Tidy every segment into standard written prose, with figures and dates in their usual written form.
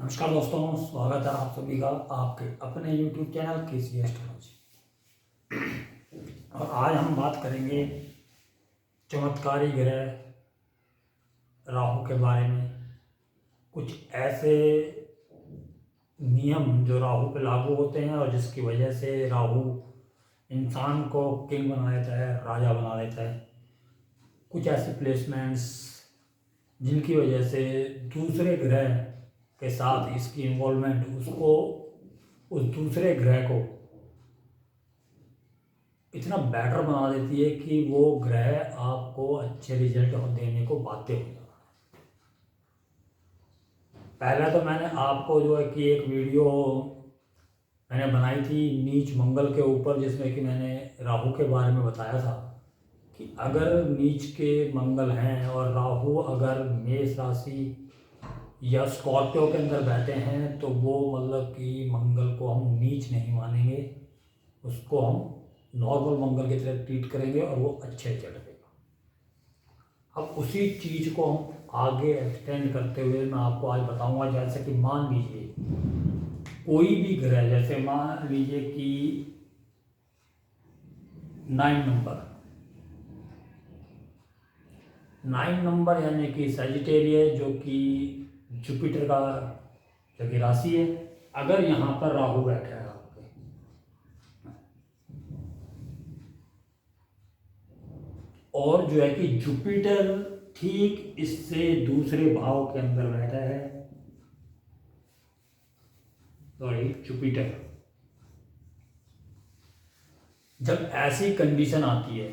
नमस्कार दोस्तों, स्वागत है आप सभी का आपके अपने YouTube चैनल केसी एस्ट्रोलॉजी। और आज हम बात करेंगे चमत्कारी ग्रह राहु के बारे में। कुछ ऐसे नियम जो राहु पे लागू होते हैं और जिसकी वजह से राहु इंसान को किंग बना देता है, राजा बना देता है। कुछ ऐसे प्लेसमेंट्स जिनकी वजह से दूसरे ग्रह के साथ इसकी इन्वॉल्वमेंट उसको उस दूसरे ग्रह को इतना बेटर बना देती है कि वो ग्रह आपको अच्छे रिजल्ट देने को बाध्य हो जाता है। पहले तो मैंने आपको जो है कि एक वीडियो मैंने बनाई थी नीच मंगल के ऊपर, जिसमें कि मैंने राहु के बारे में बताया था कि अगर नीच के मंगल हैं और राहु अगर मेष राशि या स्कॉर्पियो के अंदर बैठे हैं तो वो मतलब कि मंगल को हम नीच नहीं मानेंगे, उसको हम नॉर्मल मंगल की तरह ट्रीट करेंगे और वो अच्छे चल देगा। अब उसी चीज़ को हम आगे एक्सटेंड करते हुए मैं आपको आज बताऊंगा। जैसे कि मान लीजिए कोई भी ग्रह, जैसे मान लीजिए कि 9 नंबर यानी कि सजिटेरियस, जो कि जुपिटर का जो कि राशि है, अगर यहाँ पर राहु बैठा है आपके, और जो है कि जुपिटर ठीक इससे दूसरे भाव के अंदर बैठा है, सॉरी जुपिटर, जब ऐसी कंडीशन आती है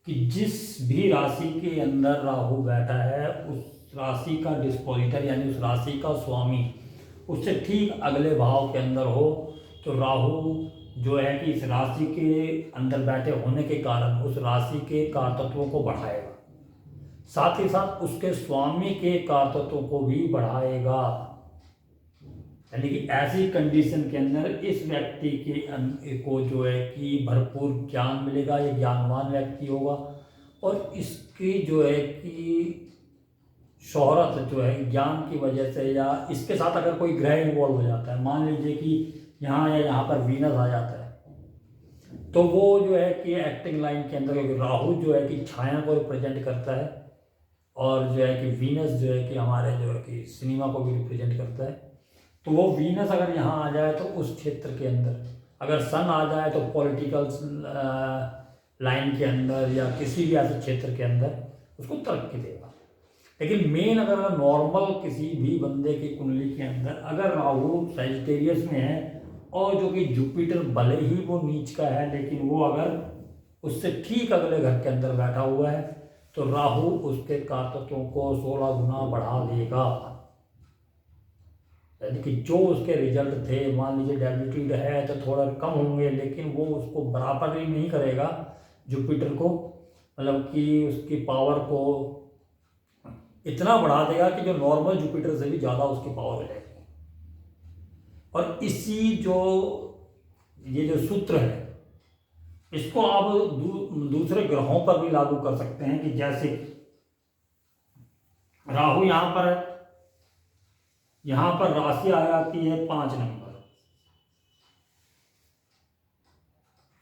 कि जिस भी राशि के अंदर राहु बैठा है उस राशि का डिस्पोजिटर यानी उस राशि का स्वामी उससे ठीक अगले भाव के अंदर हो, तो राहु जो है कि इस राशि के अंदर बैठे होने के कारण उस राशि के कारतत्वों को बढ़ाएगा, साथ ही साथ उसके स्वामी के कारतत्वों को भी बढ़ाएगा। यानी कि ऐसी कंडीशन के अंदर इस व्यक्ति के को जो है कि भरपूर ज्ञान मिलेगा, ये ज्ञानवान व्यक्ति होगा और इसकी जो है कि शोहरत जो है ज्ञान की वजह से, या इसके साथ अगर कोई ग्रह इन्वॉल्व हो जाता है, मान लीजिए कि यहाँ या यहाँ पर वीनस आ जाता है, तो वो जो है कि एक्टिंग लाइन के अंदर, क्योंकि राहु जो है कि छाया को रिप्रेजेंट करता है और जो है कि वीनस जो है कि हमारे जो है कि सिनेमा को भी रिप्रेजेंट करता है, तो वो वीनस अगर यहाँ आ जाए तो उस क्षेत्र के अंदर, अगर सन आ जाए तो पॉलिटिकल लाइन के अंदर या किसी भी ऐसे क्षेत्र के अंदर उसको तरक्की देगा। लेकिन मेन अगर नॉर्मल किसी भी बंदे की कुंडली के अंदर अगर राहु सजिटेरियस में है और जो कि जुपिटर भले ही वो नीच का है, लेकिन वो अगर उससे ठीक अगले घर के अंदर बैठा हुआ है तो राहु उसके कारतत्वों को 16 गुना बढ़ा देगा। यानी कि जो उसके रिजल्ट थे, मान लीजिए डेबिलिटी है तो थोड़ा कम होंगे, लेकिन वो उसको बराबर ही नहीं करेगा जुपिटर को, मतलब कि उसकी पावर को इतना बढ़ा देगा कि जो नॉर्मल जुपिटर से भी ज़्यादा उसकी पावर हो जाएगी। और इसी जो ये जो सूत्र है इसको आप दूसरे ग्रहों पर भी लागू कर सकते हैं कि जैसे राहु यहाँ पर है, यहाँ पर राशि आ जाती है 5 नंबर,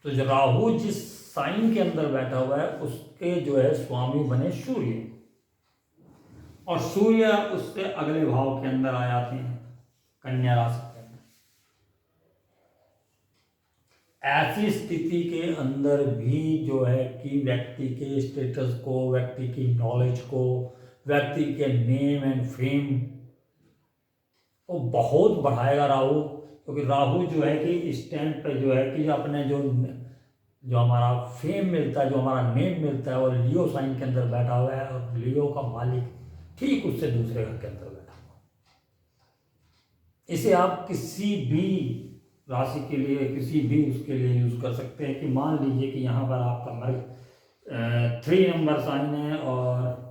तो जो राहु जिस साइन के अंदर बैठा हुआ है उसके जो है स्वामी बने सूर्य, और सूर्य उससे अगले भाव के अंदर आ जाते हैं कन्या राशि के अंदर। ऐसी स्थिति के अंदर भी जो है कि व्यक्ति के स्टेटस को, व्यक्ति की नॉलेज को, व्यक्ति के नेम एंड फेम को बहुत बढ़ाएगा राहु, क्योंकि राहु जो है कि इस टाइम पे जो है कि अपने जो हमारा फेम मिलता है, जो हमारा नेम मिलता है, और लियो साइन के अंदर बैठा हुआ है और लियो का मालिक ठीक उससे दूसरे घर के अंदर बैठा हुआ। इसे आप किसी भी राशि के लिए, किसी भी उसके लिए यूज कर सकते हैं कि मान लीजिए कि यहाँ पर आपका मर्ग 3 नंबर साइन है और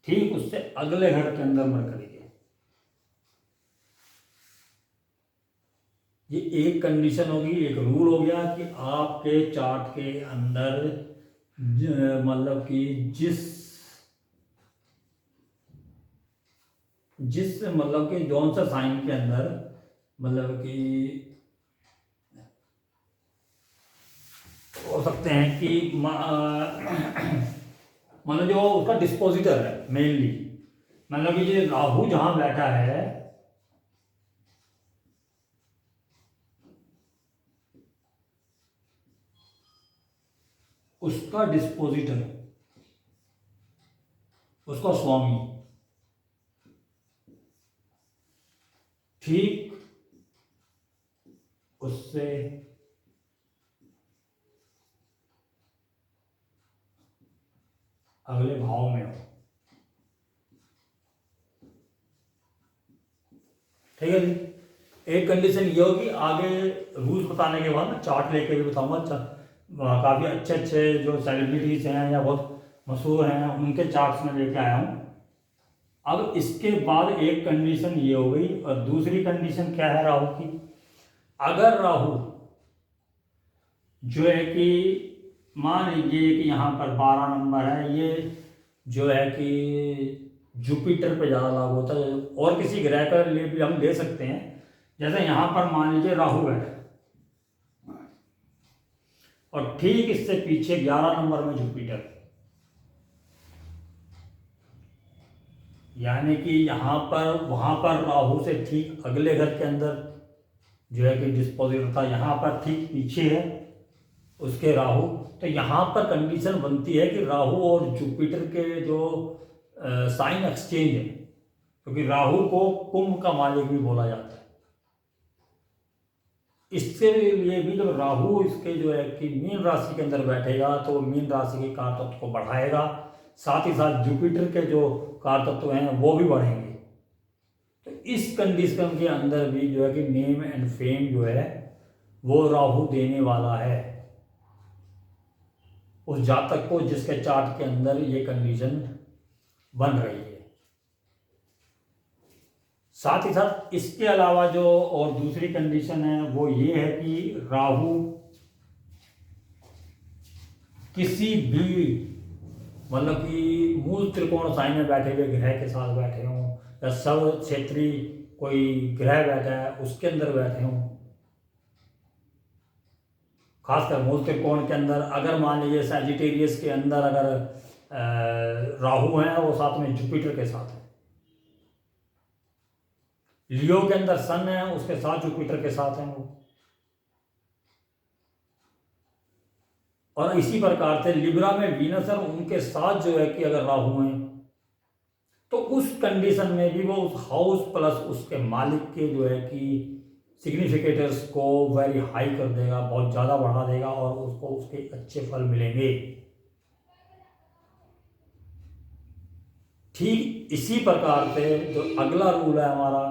ठीक उससे अगले घर के अंदर मरकरी है। ये एक कंडीशन होगी, एक रूल हो गया कि आपके चार्ट के अंदर मतलब कि जिस जिस मतलब कि जौन सा साइन के अंदर मतलब कि हो सकते हैं कि मतलब जो उसका डिस्पोजिटर है मेनली, मतलब कि ये राहु जहां बैठा है उसका डिस्पोजिटर, उसका स्वामी ठीक उससे अगले भाव में हो। ठीक है जी। एक कंडीशन ये होगी, आगे रूल्स बताने के बाद मैं चार्ट लेके भी बताऊंगा। काफ़ी अच्छे अच्छे जो सेलिब्रिटीज हैं या बहुत मशहूर हैं उनके चार्ट्स में लेके आया हूँ। अब इसके बाद एक कंडीशन ये हो गई, और दूसरी कंडीशन क्या है राहु की, अगर राहु जो है कि मान लीजिए कि यहाँ पर 12 नंबर है, ये जो है कि जुपिटर पे ज़्यादा लागू होता है, और किसी ग्रह का लिए भी हम ले सकते हैं। जैसे यहाँ पर मान लीजिए राहु है और ठीक इससे पीछे 11 नंबर में जुपिटर, यानी कि यहाँ पर वहाँ पर राहु से ठीक अगले घर के अंदर जो है कि डिस्पोजिटर था, यहाँ पर ठीक पीछे है उसके राहु। तो यहाँ पर कंडीशन बनती है कि राहु और जुपिटर के जो साइन एक्सचेंज है, क्योंकि राहु को कुंभ का मालिक भी बोला जाता है। इसके लिए भी जब राहु इसके जो है कि मीन राशि के अंदर बैठेगा तो मीन राशि के कारतत्व को बढ़ाएगा, साथ ही साथ जुपिटर के जो कारतत्व हैं वो भी बढ़ेंगे। तो इस कंडीशन के अंदर भी जो है कि नेम एंड फेम जो है वो राहु देने वाला है उस जातक को जिसके चार्ट के अंदर ये कंडीशन बन रही है। साथ ही साथ इसके अलावा जो और दूसरी कंडीशन है वो ये है कि राहु किसी भी मतलब कि मूल त्रिकोण साइन में बैठे हुए ग्रह के साथ बैठे हों, या सर्व क्षेत्रीय कोई ग्रह बैठा है उसके अंदर बैठे हों, खासकर मूल त्रिकोण के अंदर अगर मान लीजिए सैजिटेरियस के अंदर अगर राहु है वो साथ में जुपिटर के साथ है, लियो के अंदर सन है उसके साथ जुपिटर के साथ है वो, और इसी प्रकार से लिब्रा में वीनस है उनके साथ जो है कि अगर राहु है तो उस कंडीशन में भी वो उस हाउस प्लस उसके मालिक के जो है कि सिग्निफिकेटर्स को वेरी हाई कर देगा, बहुत ज़्यादा बढ़ा देगा और उसको उसके अच्छे फल मिलेंगे। ठीक इसी प्रकार से जो अगला रूल है हमारा,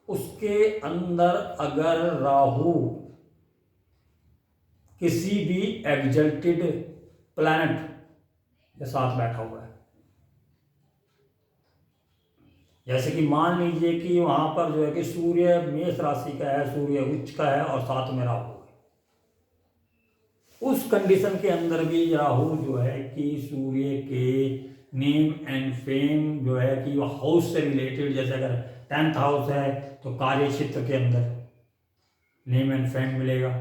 उसके अंदर अगर राहु किसी भी एग्जल्टेड प्लैनेट के साथ बैठा हुआ है, जैसे कि मान लीजिए कि वहां पर जो है कि सूर्य मेष राशि का है, सूर्य उच्च का है और साथ में राहु है, उस कंडीशन के अंदर भी राहु जो है कि सूर्य के नेम एंड फेम जो है कि वो हाउस से रिलेटेड, जैसे अगर 10th हाउस है तो कार्य क्षेत्र के अंदर नेम एंड फेम मिलेगा।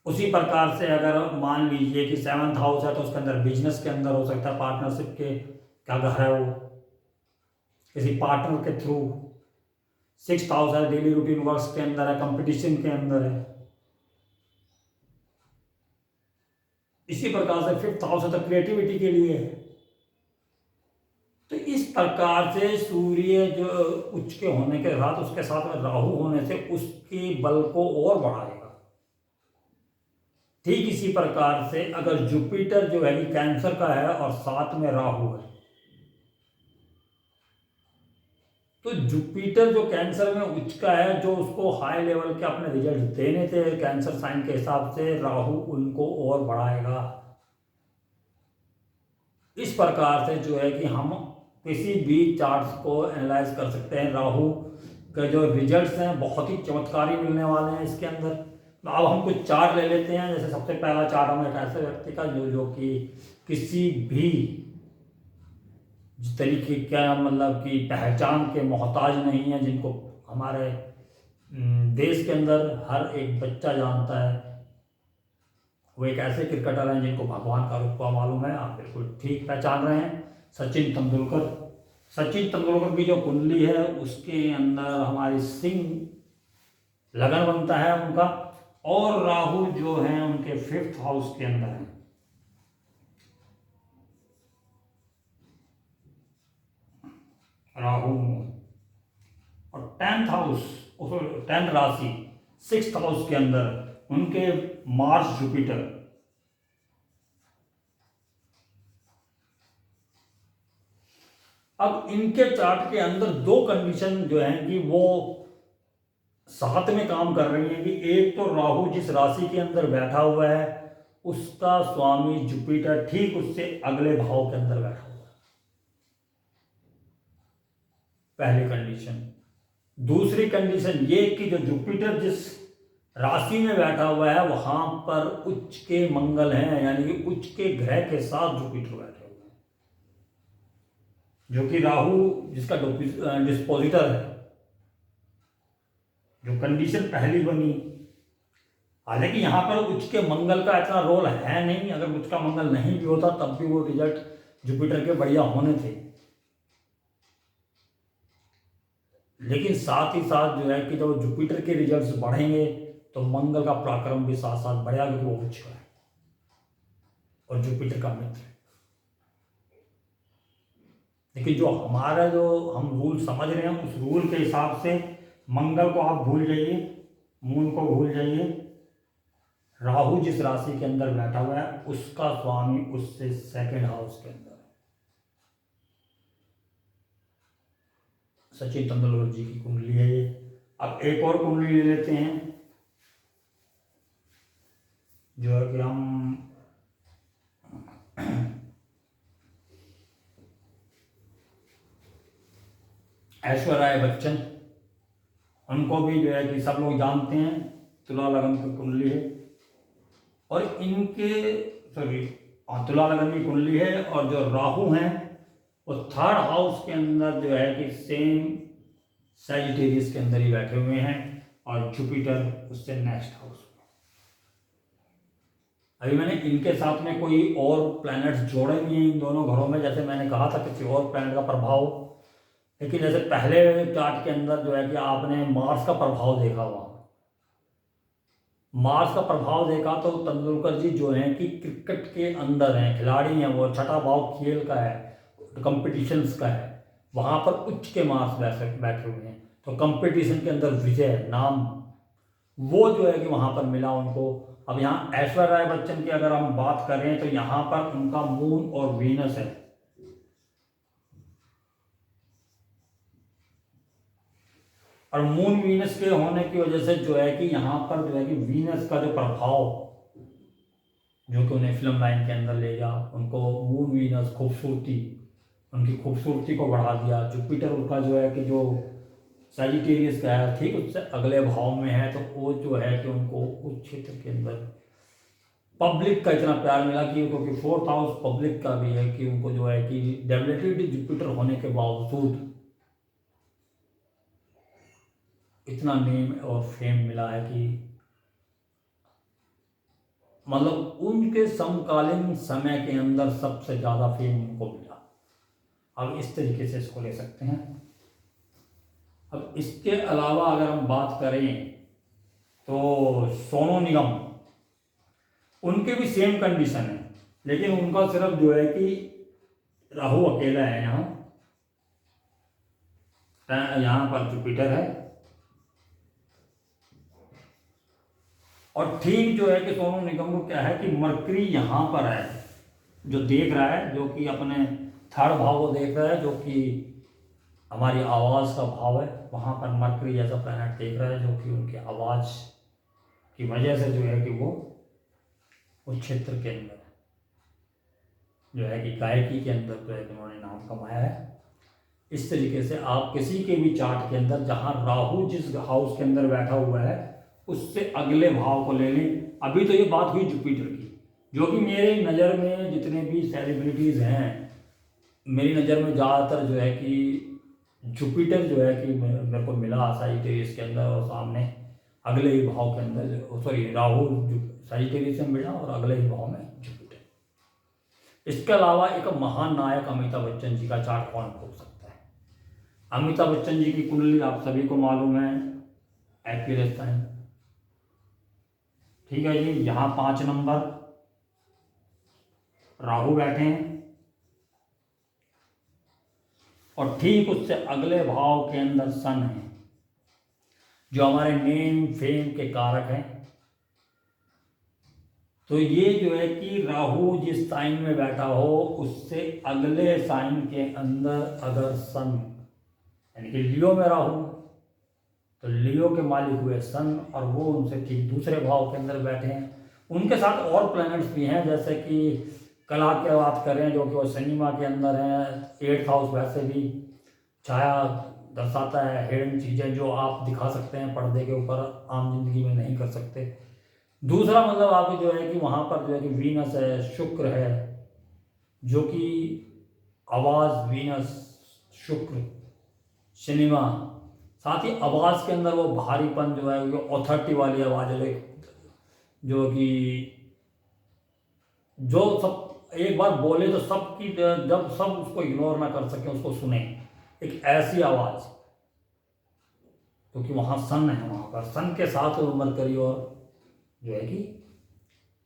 उसी प्रकार से अगर मान लीजिए कि 7th हाउस है तो उसके अंदर बिजनेस के अंदर हो सकता है, पार्टनरशिप के क्या घर है वो, किसी पार्टनर के थ्रू। 6th हाउस है डेली रूटीन वर्क्स के अंदर है, कंपटीशन के अंदर है। इसी प्रकार से 5th हाउस है तो क्रिएटिविटी के लिए है। तो इस प्रकार से सूर्य जो उच्च के होने के साथ उसके साथ में राहु होने से उसके बल को और बढ़ाएगा। ठीक इसी प्रकार से अगर जुपिटर जो है कि कैंसर का है और साथ में राहु है, तो जुपिटर जो कैंसर में उच्च का है, जो उसको हाई लेवल के अपने रिजल्ट देने थे कैंसर साइन के हिसाब से, राहु उनको और बढ़ाएगा। इस प्रकार से जो है कि हम किसी भी चार्ट्स को एनालाइज कर सकते हैं। राहु के जो रिजल्ट्स हैं बहुत ही चमत्कारी मिलने वाले हैं इसके अंदर। अब हम कुछ चार्ट ले लेते हैं। जैसे सबसे पहला चार्ट हम एक ऐसे व्यक्ति का जो कि किसी भी जिस तरीके क्या मतलब कि पहचान के मोहताज नहीं है, जिनको हमारे देश के अंदर हर एक बच्चा जानता है। वो एक ऐसे क्रिकेटर हैं जिनको भगवान का रुतबा मालूम है। आप बिल्कुल ठीक पहचान रहे हैं, सचिन तेंदुलकर। सचिन तेंदुलकर की जो कुंडली है उसके अंदर हमारी सिंह लगन बनता है उनका, और राहु जो है उनके 5th हाउस के अंदर है। राहु और 10th हाउस, 10th राशि 6th हाउस के अंदर उनके मार्स जुपिटर। अब इनके चार्ट के अंदर दो कंडीशन जो है कि वो साथ में काम कर रही है कि एक तो राहु जिस राशि के अंदर बैठा हुआ है उसका स्वामी जुपिटर ठीक उससे अगले भाव के अंदर बैठा हुआ है, पहली कंडीशन। दूसरी कंडीशन ये कि जो जुपिटर जिस राशि में बैठा हुआ है वहां पर उच्च के मंगल हैं, यानी कि उच्च के ग्रह के साथ जुपिटर बैठे हुए हैं, जो कि राहु जिसका डिस्पोजिटर है। जो कंडीशन पहली बनी, हालांकि यहां पर उच्च के मंगल का इतना रोल है नहीं, अगर उच्च का मंगल नहीं भी होता तब भी वो रिजल्ट जुपिटर के बढ़िया होने थे। लेकिन साथ ही साथ जो है कि जब जुपिटर के रिजल्ट्स बढ़ेंगे तो मंगल का पराक्रम भी साथ साथ बढ़ेगा, क्योंकि वो उच्च का है और जुपिटर का मित्र है। लेकिन जो हमारा जो हम रूल समझ रहे हैं उस रूल के हिसाब से मंगल को आप भूल जाइए, मून को भूल जाइए। राहु जिस राशि के अंदर बैठा हुआ है उसका स्वामी उससे 2nd हाउस के अंदर है। सचिन तेंदुलकर जी की कुंडली है ये। अब एक और कुंडली ले लेते हैं जो है कि हम ऐश्वर्या राय बच्चन, उनको भी जो है कि सब लोग जानते हैं, तुला लगन की कुंडली है और इनके तुला लगन की कुंडली है। और जो राहु हैं वो 3rd हाउस के अंदर जो है कि सेम सैजिटेरियस के अंदर ही बैठे हुए हैं और जुपिटर उससे नेक्स्ट हाउस में। अभी मैंने इनके साथ में कोई और प्लैनेट्स जोड़े नहीं हैं इन दोनों घरों में, जैसे मैंने कहा था किसी और प्लैनेट का प्रभाव। लेकिन जैसे पहले चार्ट के अंदर जो है कि आपने मार्स का प्रभाव देखा हुआ, मार्स का प्रभाव देखा तो तेंदुलकर जी जो हैं कि क्रिकेट के अंदर हैं, खिलाड़ी हैं, वो 6ठा भाव खेल का है, कंपटीशंस का है, वहाँ पर उच्च के मार्स बैठे हुए हैं। तो कंपटीशन के अंदर विजय नाम वो जो है कि वहाँ पर मिला उनको। अब यहाँ ऐश्वर्या राय बच्चन की अगर हम बात करें तो यहाँ पर उनका मून और वीनस है। और मून वीनस के होने की वजह से जो है कि यहाँ पर जो है कि वीनस का जो प्रभाव जो कि उन्हें फिल्म लाइन के अंदर ले गया, उनको मून वीनस खूबसूरती, उनकी खूबसूरती को बढ़ा दिया। जुपिटर उनका जो है कि जो सैजिटेरियस का है ठीक उससे अगले भाव में है, तो वो जो है कि उनको उस क्षेत्र के अंदर पब्लिक का इतना प्यार मिला कि क्योंकि 4th हाउस पब्लिक का भी है कि उनको जो है कि डेबिलिटेड जुपिटर होने के बावजूद इतना नेम और फेम मिला है कि मतलब उनके समकालीन समय के अंदर सबसे ज़्यादा फेम उनको मिला। अब इस तरीके से इसको ले सकते हैं। अब इसके अलावा अगर हम बात करें तो सोनू निगम, उनके भी सेम कंडीशन है, लेकिन उनका सिर्फ जो है कि राहु अकेला है यहाँ पर जुपिटर है। और ठीक जो है कि सोनू निगम को क्या है कि मरकरी यहाँ पर है जो देख रहा है, जो कि अपने 3rd भाव को देख रहा है, जो कि हमारी आवाज़ का भाव है। वहाँ पर मरकरी जैसा प्लैनेट देख रहा है जो कि उनकी आवाज़ की वजह से जो है कि वो उस क्षेत्र के अंदर जो है कि गायकी के अंदर जो है कि उन्होंने नाम कमाया है। इस तरीके से आप किसी के भी चार्ट के अंदर जहाँ राहु जिस हाउस के अंदर बैठा हुआ है उससे अगले भाव को ले लें। अभी तो ये बात हुई जुपिटर की, जो कि मेरे नज़र में जितने भी सेलिब्रिटीज़ हैं मेरी नज़र में ज़्यादातर जो है कि जुपिटर जो है कि मेरे को मिला साजिटेरियस के अंदर, और सामने अगले ही भाव के अंदर, सॉरी, राहु साजिटेरियस में मिला और अगले ही भाव में जुपिटर। इसके अलावा एक महान नायक अमिताभ बच्चन जी का चार्ट कौन खोल सकता है? अमिताभ बच्चन जी की कुंडली आप सभी को मालूम है, एक्यूरेस साइन, ठीक है जी। यहाँ 5 नंबर राहु बैठे हैं, और ठीक उससे अगले भाव के अंदर सन है, जो हमारे नेम फेम के कारक हैं। तो ये जो है कि राहु जिस साइन में बैठा हो उससे अगले साइन के अंदर अगर सन, यानी कि लियो में राहु, तो लियो के मालिक हुए सन, और वो उनसे ठीक दूसरे भाव के अंदर बैठे हैं। उनके साथ और प्लैनेट्स भी हैं, जैसे कि कला की बात करें जो कि वो सिनेमा के अंदर हैं। 8th हाउस वैसे भी छाया दर्शाता है, हिडन चीज़ें जो आप दिखा सकते हैं पर्दे के ऊपर, आम जिंदगी में नहीं कर सकते। दूसरा मतलब आपको जो है कि वहाँ पर जो है कि वीनस है, शुक्र है, जो कि आवाज़, वीनस, शुक्र, सिनेमा, साथ ही आवाज़ के अंदर वो भारीपन जो है, वो ऑथोरिटी वाली आवाज़ है, जो कि जो सब एक बार बोले तो सबकी, जब सब उसको इग्नोर ना कर सके, उसको सुने, एक ऐसी आवाज़। क्योंकि वहाँ सन है, वहाँ पर सन के साथ मरकरी और जो है कि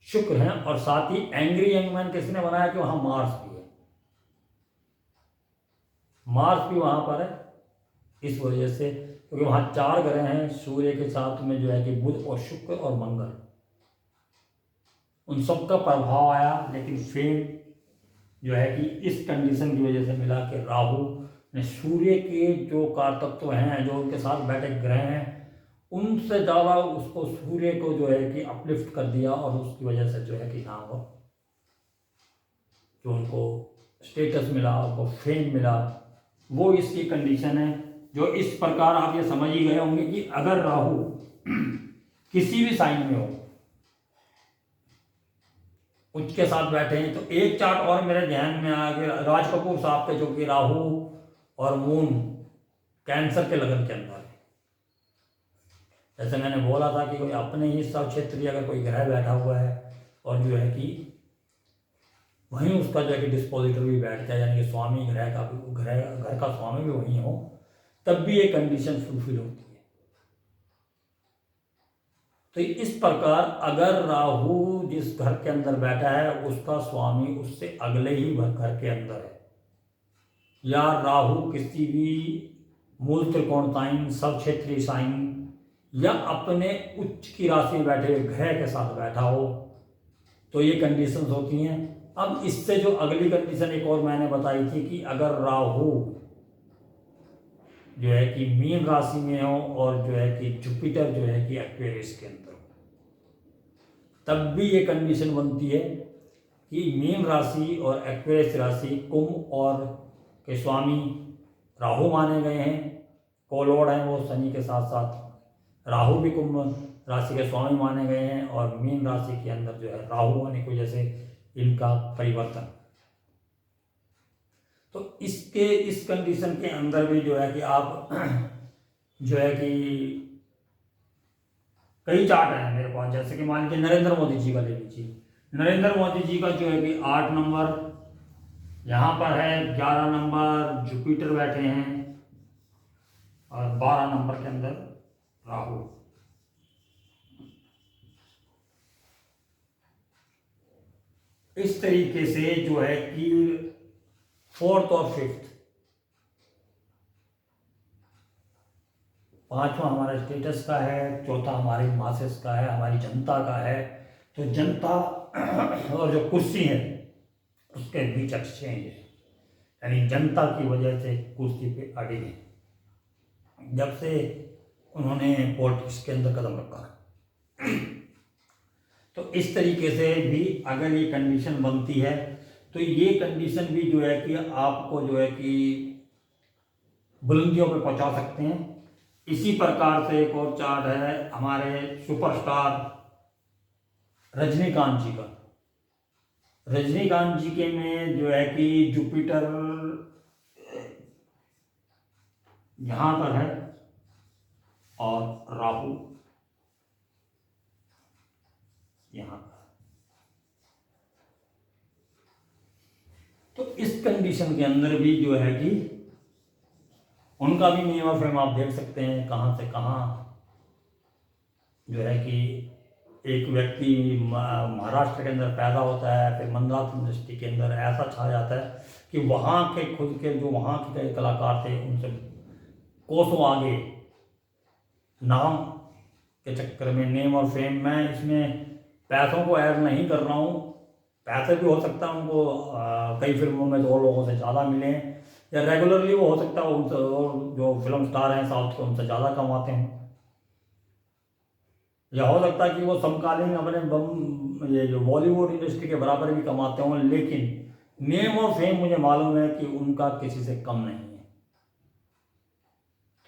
शुक्र है, और साथ ही एंग्री यंग मैन किसने बनाया कि वहाँ मार्स भी है, मार्स भी वहाँ पर है। इस वजह से क्योंकि वहाँ 4 ग्रह हैं, सूर्य के साथ में जो है कि बुध और शुक्र और मंगल, उन सब का प्रभाव आया। लेकिन फेम जो है कि इस कंडीशन की वजह से मिला कि राहु ने सूर्य के जो कारतत्व हैं, जो उनके साथ बैठे ग्रह हैं, उनसे ज़्यादा उसको, सूर्य को जो है कि अपलिफ्ट कर दिया, और उसकी वजह से जो है कि हाँ, वो जो उनको स्टेटस मिला, उनको फेम मिला, वो इसकी कंडीशन है। जो इस प्रकार आप ये समझ ही गए होंगे कि अगर राहु किसी भी साइन में हो, उच्च के साथ बैठे हैं, तो एक चार्ट और मेरे ध्यान में आ गया, राज कपूर साहब के, जो कि राहु और मून कैंसर के लगन के अंदर है। जैसे मैंने बोला था कि कोई अपने ही सब क्षेत्रीय अगर कोई ग्रह बैठा हुआ है, और जो है कि वहीं उसका जो है कि डिस्पोजिटर भी बैठ जाए, यानी कि स्वामी ग्रह का भी, घर का स्वामी भी वहीं हो, तब भी ये कंडीशन फुलफिल होती है। तो इस प्रकार अगर राहु जिस घर के अंदर बैठा है उसका स्वामी उससे अगले ही घर के अंदर है, या राहु किसी भी मूल त्रिकोण साइन, सब क्षेत्रीय साइन, या अपने उच्च की राशि में बैठे हुए ग्रह के साथ बैठा हो, तो ये कंडीशंस होती हैं। अब इससे जो अगली कंडीशन एक और मैंने बताई थी कि अगर राहु जो है कि मीन राशि में हो, और जो है कि जुपिटर जो है कि एक्वेरियस के अंदर हो, तब भी ये कंडीशन बनती है कि मीन राशि और एक्वेरियस राशि, कुंभ और के स्वामी राहु माने गए हैं, कोलॉर्ड हैं वो शनि के साथ साथ, राहु भी कुंभ राशि के स्वामी माने गए हैं, और मीन राशि के अंदर जो है राहु होने की वजह से इनका परिवर्तन। तो इसके इस कंडीशन के अंदर भी जो है कि आप जो है कि कई चार्ट हैं मेरे पास, जैसे कि मान लीजिए नरेंद्र मोदी जी का ले लीजिए। नरेंद्र मोदी जी का जो है कि 8 नंबर यहाँ पर है, 11 नंबर जुपिटर बैठे हैं, और 12 नंबर के अंदर राहु। इस तरीके से जो है कि 4th और 5th, 5वां हमारा स्टेटस का है, 4था हमारी मासेस का है, हमारी जनता का है। तो जनता और जो कुर्सी है उसके बीच एक्सचेंज है, यानी जनता की वजह से कुर्सी पे अड़े हैं जब से उन्होंने पॉलिटिक्स के अंदर कदम रखा। तो इस तरीके से भी अगर ये कंडीशन बनती है, तो ये कंडीशन भी जो है कि आपको जो है कि बुलंदियों पे पहुंचा सकते हैं। इसी प्रकार से एक और चार्ट है हमारे सुपरस्टार रजनीकांत जी का। रजनीकांत जी के में जो है कि जुपिटर यहाँ पर है और राहु यहाँ पर। तो इस कंडीशन के अंदर भी जो है कि उनका भी नेम ऑफ फेम आप देख सकते हैं, कहाँ से कहाँ जो है कि एक व्यक्ति महाराष्ट्र के अंदर पैदा होता है, फिर मंदार यूनिवर्सिटी के अंदर ऐसा छा जाता है कि वहाँ के खुद के जो वहाँ के कलाकार थे उनसे कोसों आगे नाम के चक्कर में नेम और फेम। मैं इसमें पैसों को ऐड नहीं कर रहा हूँ, पैसे भी हो सकता है उनको कई फिल्मों में 2 लोगों से ज़्यादा मिले हैं, या रेगुलरली वो हो सकता है उनसे और जो फिल्म स्टार हैं साउथ के उनसे ज़्यादा कमाते हैं, या हो सकता है कि वो समकालीन अपने ये जो बॉलीवुड इंडस्ट्री के बराबर भी कमाते हों, लेकिन नेम और फेम मुझे मालूम है कि उनका किसी से कम नहीं है।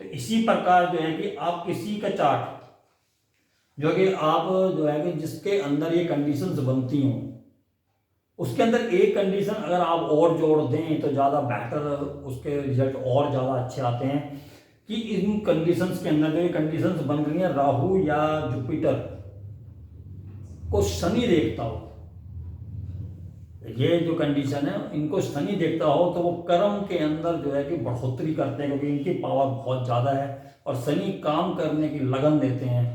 तो इसी प्रकार जो है कि आप किसी का चार्ट जो कि आप जो है कि जिसके अंदर ये कंडीशंस बनती हों, उसके अंदर एक कंडीशन अगर आप और जोड़ दें तो ज़्यादा बेटर, उसके रिजल्ट और ज़्यादा अच्छे आते हैं। कि इन कंडीशंस के अंदर जो ये कंडीशंस बन रही हैं, राहु या जुपिटर को शनि देखता हो, ये जो कंडीशन है इनको शनि देखता हो तो वो कर्म के अंदर जो है कि बढ़ोतरी करते हैं, क्योंकि इनकी पावर बहुत ज़्यादा है और शनि काम करने की लगन देते हैं,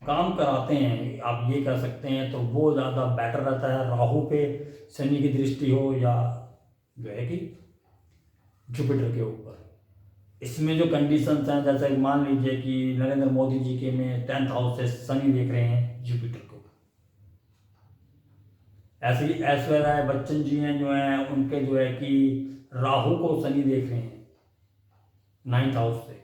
काम कराते हैं, आप ये कह सकते हैं। तो वो ज़्यादा बेटर रहता है, राहु पे शनि की दृष्टि हो या जो है कि जुपिटर के ऊपर। इसमें जो कंडीशंस हैं, जैसे मान लीजिए कि नरेंद्र मोदी जी के में 10th हाउस से शनि देख रहे हैं जुपिटर को, ऐसे ही ऐश्वर्या राय बच्चन जी हैं जो हैं उनके जो है कि राहु को शनि देख रहे हैं 9th हाउस से।